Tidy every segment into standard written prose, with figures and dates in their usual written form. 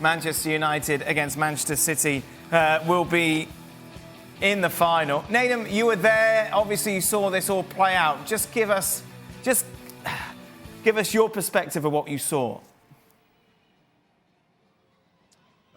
Manchester United against Manchester City will be in the final. Nedum, you were there. Obviously, you saw this all play out. Just give us your perspective of what you saw.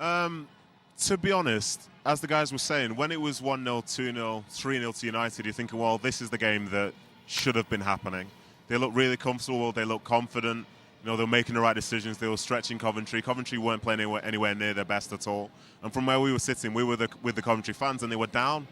To be honest, as the guys were saying, when it was 1-0, 2-0, 3-0 to United, you're thinking, well, this is the game that should have been happening. They looked really comfortable. They looked confident. You know, they were making the right decisions. They were stretching Coventry. Coventry weren't playing anywhere near their best at all. And from where we were sitting, we were with the Coventry fans, and they were down.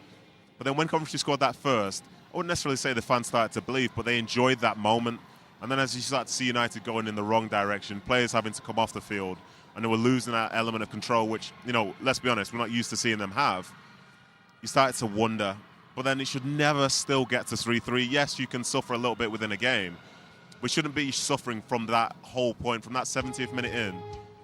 But then when Coventry scored that first, I wouldn't necessarily say the fans started to believe, but they enjoyed that moment. And then as you start to see United going in the wrong direction, players having to come off the field, and they were losing that element of control, which, you know, let's be honest, we're not used to seeing them have. You started to wonder. But then it should never still get to 3-3. Yes, you can suffer a little bit within a game. We shouldn't be suffering from that whole point, from that 70th minute in.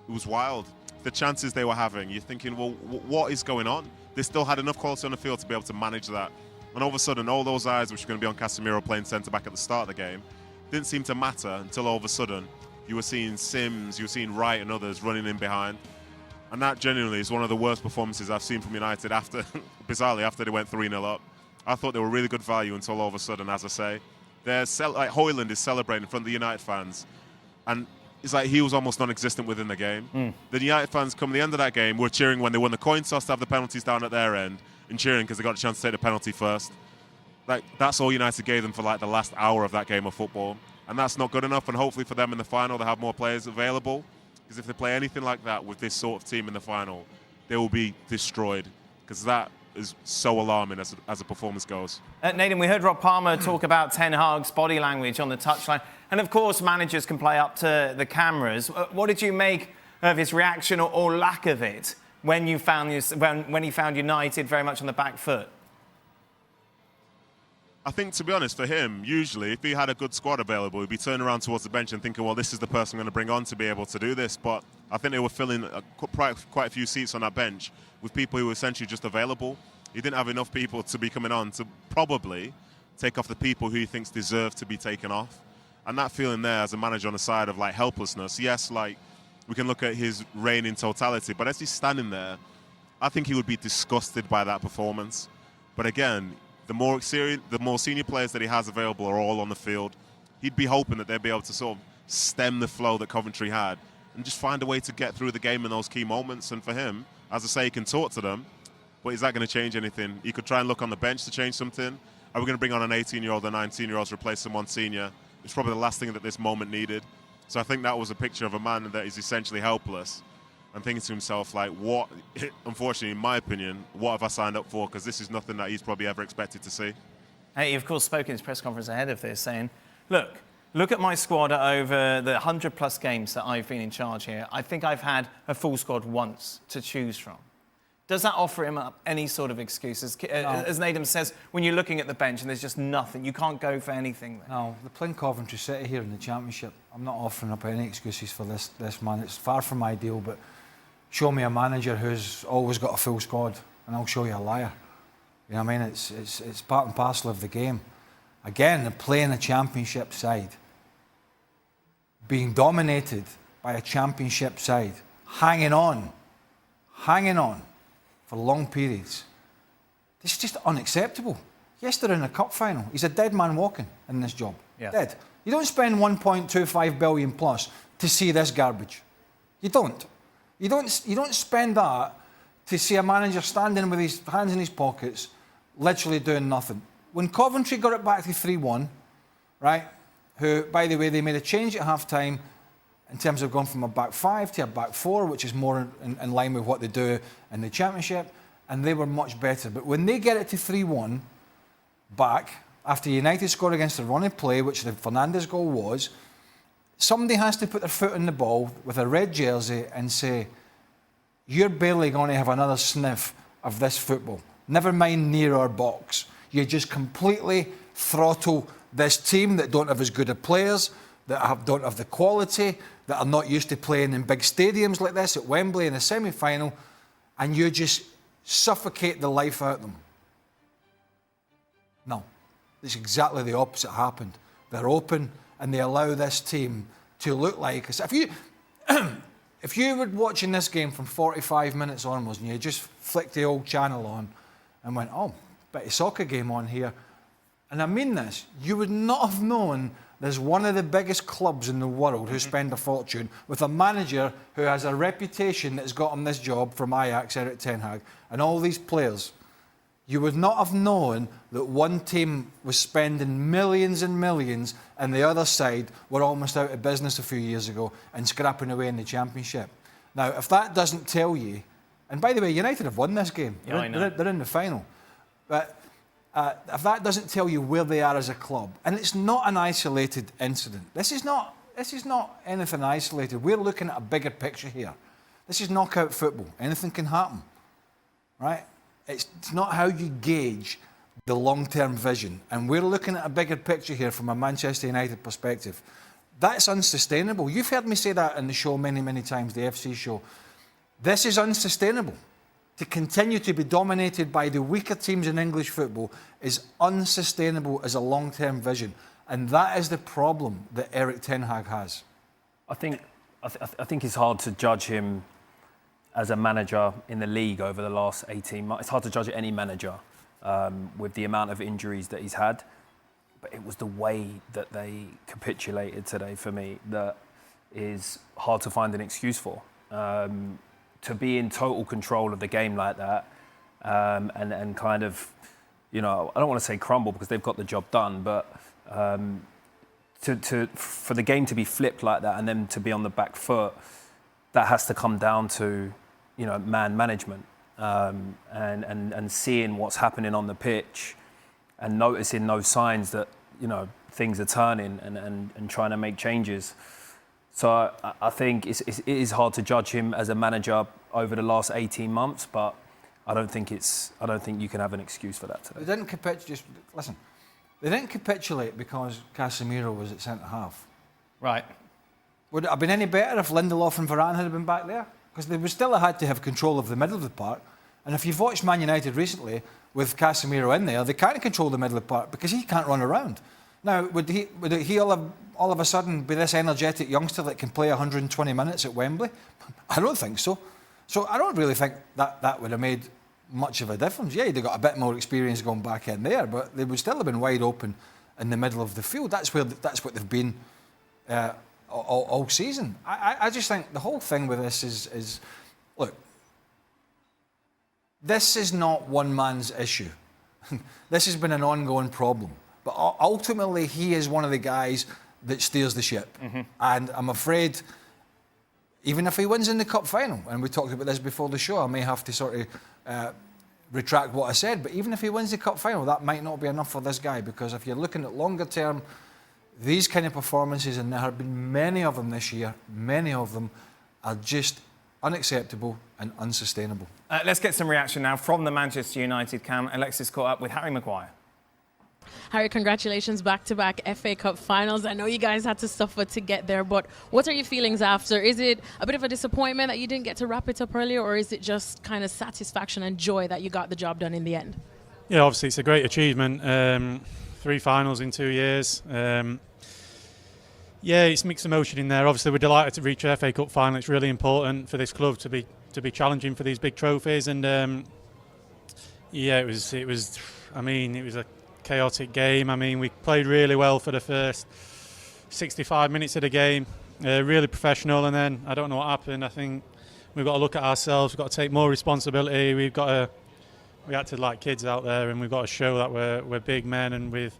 It was wild. The chances they were having, you're thinking, well, what is going on? They still had enough quality on the field to be able to manage that. And all of a sudden, all those eyes which were going to be on Casemiro playing centre-back at the start of the game didn't seem to matter until all of a sudden you were seeing Sims, you were seeing Wright and others running in behind. And that genuinely is one of the worst performances I've seen from United after, bizarrely, after they went 3-0 up. I thought they were really good value until all of a sudden, as I say, like Højlund is celebrating in front of the United fans, and it's like he was almost non-existent within the game. The United fans come the end of that game were cheering when they won the coin toss to have the penalties down at their end, and cheering because they got a chance to take the penalty first. Like, that's all United gave them for like the last hour of that game of football, and that's not good enough. And hopefully for them in the final, they have more players available, because if they play anything like that with this sort of team in the final, they will be destroyed, because that is so alarming as a performance goes. Nedum, we heard Rob Palmer talk about Ten Hag's body language on the touchline. And of course, managers can play up to the cameras. What did you make of his reaction or lack of it when he found United very much on the back foot? I think, to be honest, for him, usually, if he had a good squad available, he'd be turning around towards the bench and thinking, well, this is the person I'm going to bring on to be able to do this. But I think they were filling quite a few seats on that bench with people who were essentially just available. He didn't have enough people to be coming on to probably take off the people who he thinks deserve to be taken off. And that feeling there as a manager on the side of, like, helplessness, yes, like, we can look at his reign in totality, but as he's standing there, I think he would be disgusted by that performance. But again, the more senior players that he has available are all on the field. He'd be hoping that they'd be able to sort of stem the flow that Coventry had and just find a way to get through the game in those key moments. And for him, as I say, he can talk to them, but is that going to change anything? He could try and look on the bench to change something. Are we going to bring on an 18-year-old or 19-year-old to replace someone senior? It's probably the last thing that this moment needed. So I think that was a picture of a man that is essentially helpless and thinking to himself, like, what, unfortunately, in my opinion, what have I signed up for? Because this is nothing that he's probably ever expected to see. He, of course, spoke in his press conference ahead of this, saying, look at my squad over the 100-plus games that I've been in charge here. I think I've had a full squad once to choose from. Does that offer him up any sort of excuses? No. As Nedum says, when you're looking at the bench and there's just nothing, you can't go for anything there. No, they're playing Coventry City here in the Championship. I'm not offering up any excuses for this man. It's far from ideal, but show me a manager who's always got a full squad and I'll show you a liar. You know what I mean? It's part and parcel of the game. Again, they're playing a Championship side, being dominated by a Championship side, hanging on for long periods. This is just unacceptable. Yes, they're in a cup final. He's a dead man walking in this job. Yeah. Dead. You don't spend 1.25 billion plus to see this garbage. You don't. You don't spend that to see a manager standing with his hands in his pockets, literally doing nothing. When Coventry got it back to 3-1, right, who, by the way, they made a change at half-time in terms of going from a back five to a back four, which is more in line with what they do in the Championship, and they were much better. But when they get it to 3-1 back, after United scored against the run of play, which the Fernandes goal was, somebody has to put their foot on the ball with a red jersey and say, you're barely going to have another sniff of this football. Never mind near our box. You just completely throttle this team that don't have as good of players, that don't have the quality, that are not used to playing in big stadiums like this at Wembley in the semi-final, and you just suffocate the life out of them. No, it's exactly the opposite happened. They're open and they allow this team to look like... If you if you were watching this game from 45 minutes onwards and you just flicked the old channel on and went, oh, bit of soccer game on here, and I mean this, you would not have known there's one of the biggest clubs in the world who spend a fortune with a manager who has a reputation that's got him this job from Ajax, Erik ten Hag, and all these players. You would not have known that one team was spending millions and millions and the other side were almost out of business a few years ago and scrapping away in the Championship. Now, if that doesn't tell you, and by the way, United have won this game. Yeah, I know. They're in the final. But if that doesn't tell you where they are as a club, and it's not an isolated incident. This is not anything isolated. We're looking at a bigger picture here. This is knockout football. Anything can happen, right? It's not how you gauge the long-term vision. And we're looking at a bigger picture here from a Manchester United perspective. That's unsustainable. You've heard me say that in the show many, many times, the FC show. This is unsustainable. To continue to be dominated by the weaker teams in English football is unsustainable as a long-term vision. And that is the problem that Erik ten Hag has. I think it's hard to judge him as a manager in the league over the last 18 months. It's hard to judge any manager with the amount of injuries that he's had. But it was the way that they capitulated today for me that is hard to find an excuse for. To be in total control of the game like that and kind of, I don't want to say crumble because they've got the job done, but for the game to be flipped like that and then to be on the back foot, that has to come down to, man management and seeing what's happening on the pitch and noticing those signs that, things are turning and trying to make changes. So I think it is hard to judge him as a manager over the last 18 months, but I don't think you can have an excuse for that today. They didn't capitulate. Listen, they didn't capitulate because Casemiro was at centre half. Right. Would it have been any better if Lindelof and Varane had been back there? Because they would still have had to have control of the middle of the park. And if you've watched Man United recently with Casemiro in there, they can't control the middle of the park because he can't run around. Now, would he all of a sudden be this energetic youngster that can play 120 minutes at Wembley? I don't think so. So I don't really think that would have made much of a difference. Yeah, they'd got a bit more experience going back in there, but they would still have been wide open in the middle of the field. That's what they've been all season. I just think the whole thing with this is look, this is not one man's issue. This has been an ongoing problem. But ultimately, he is one of the guys that steers the ship. Mm-hmm. And I'm afraid, even if he wins in the cup final, and we talked about this before the show, I may have to sort of retract what I said, but even if he wins the cup final, that might not be enough for this guy, because if you're looking at longer term, these kind of performances, and there have been many of them this year, many of them are just unacceptable and unsustainable. Let's get some reaction now from the Manchester United camp. Alexis caught up with Harry Maguire. Harry, congratulations, back-to-back FA Cup finals. I know you guys had to suffer to get there, but what are your feelings after? Is it a bit of a disappointment that you didn't get to wrap it up earlier, or is it just kind of satisfaction and joy that you got the job done in the end? Yeah, obviously it's a great achievement. 3 finals in 2 years. Yeah, it's mixed emotion in there. Obviously, we're delighted to reach the FA Cup final. It's really important for this club to be challenging for these big trophies. And yeah, it was. I mean, it was a chaotic game. I mean, we played really well for the first 65 minutes of the game, really professional, and then I don't know what happened. I think we've got to look at ourselves. We've got to take more responsibility. We acted like kids out there, and we've got to show that we're big men, and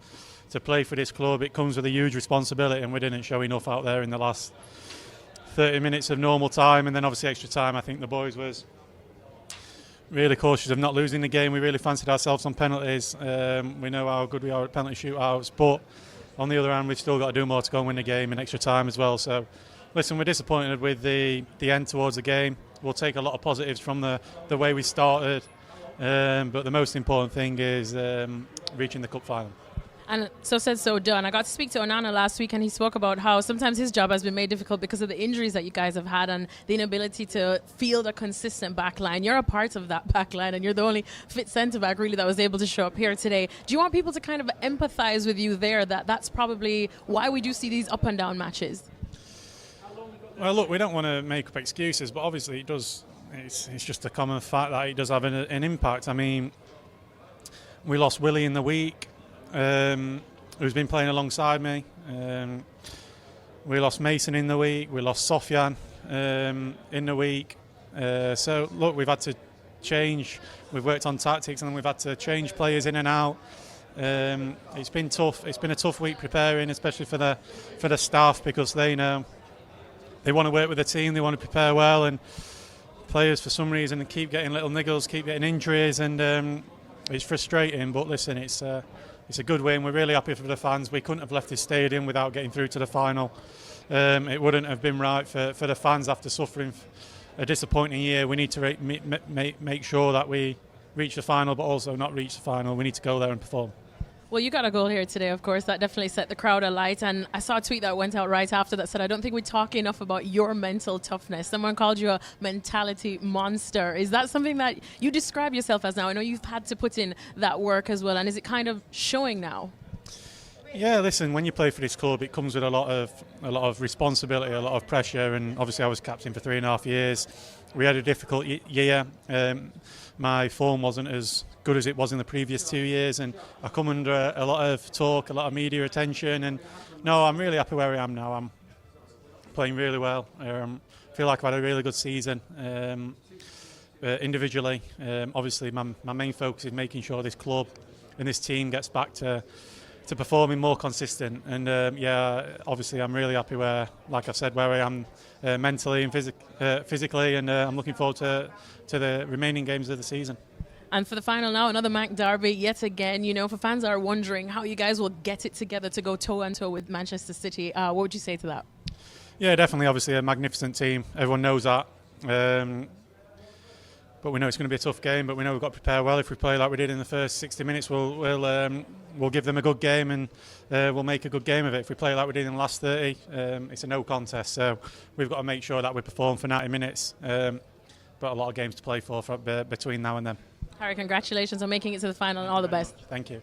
to play for this club, it comes with a huge responsibility, and we didn't show enough out there in the last 30 minutes of normal time, and then obviously extra time. I think the boys was really cautious of not losing the game. We really fancied ourselves on penalties. We know how good we are at penalty shootouts, but on the other hand, we've still got to do more to go and win the game in extra time as well. So, listen, we're disappointed with the end towards the game. We'll take a lot of positives from the way we started, but the most important thing is reaching the cup final. And so said, so done. I got to speak to Onana last week, and he spoke about how sometimes his job has been made difficult because of the injuries that you guys have had and the inability to field a consistent back line. You're a part of that back line, and you're the only fit centre-back, really, that was able to show up here today. Do you want people to kind of empathise with you there, that's probably why we do see these up and down matches? Well, look, we don't want to make up excuses, but obviously it does. It's just a common fact that it does have an impact. I mean, we lost Willie in the week, who's been playing alongside me. We lost Mason in the week. We lost Sofyan in the week. So, look, we've had to change. We've worked on tactics and we've had to change players in and out. It's been tough. It's been a tough week preparing, especially for the staff, because they know they want to work with the team. They want to prepare well, and players for some reason keep getting little niggles, keep getting injuries, and it's frustrating. But listen, it's a good win. We're really happy for the fans. We couldn't have left this stadium without getting through to the final. It wouldn't have been right for the fans after suffering a disappointing year. We need to make sure that we reach the final, but also not reach the final. We need to go there and perform. Well, you got a goal here today, of course. That definitely set the crowd alight. And I saw a tweet that went out right after that said, I don't think we talk enough about your mental toughness. Someone called you a mentality monster. Is that something that you describe yourself as now? I know you've had to put in that work as well. And is it kind of showing now? Yeah, listen, when you play for this club, it comes with a lot of responsibility, a lot of pressure. And obviously I was captain for 3.5 years. We had a difficult year. My form wasn't as good as it was in the previous 2 years, and I come under a lot of talk, a lot of media attention, and no, I'm really happy where I am now. I'm playing really well. Feel like I've had a really good season. Individually, obviously my main focus is making sure this club and this team gets back to performing more consistent, and obviously I'm really happy where I said, where I am mentally and physically, and I'm looking forward to the remaining games of the season. And for the final now, another Mac derby yet again. You know, for fans that are wondering how you guys will get it together to go toe-and-toe with Manchester City, what would you say to that? Yeah, definitely, obviously a magnificent team. Everyone knows that. But we know it's going to be a tough game, but we know we've got to prepare well. If we play like we did in the first 60 minutes, we'll give them a good game, and we'll make a good game of it. If we play like we did in the last 30, it's a no contest. So we've got to make sure that we perform for 90 minutes. But a lot of games to play for between now and then. Harry, congratulations on making it to the final and all the best. Thank you.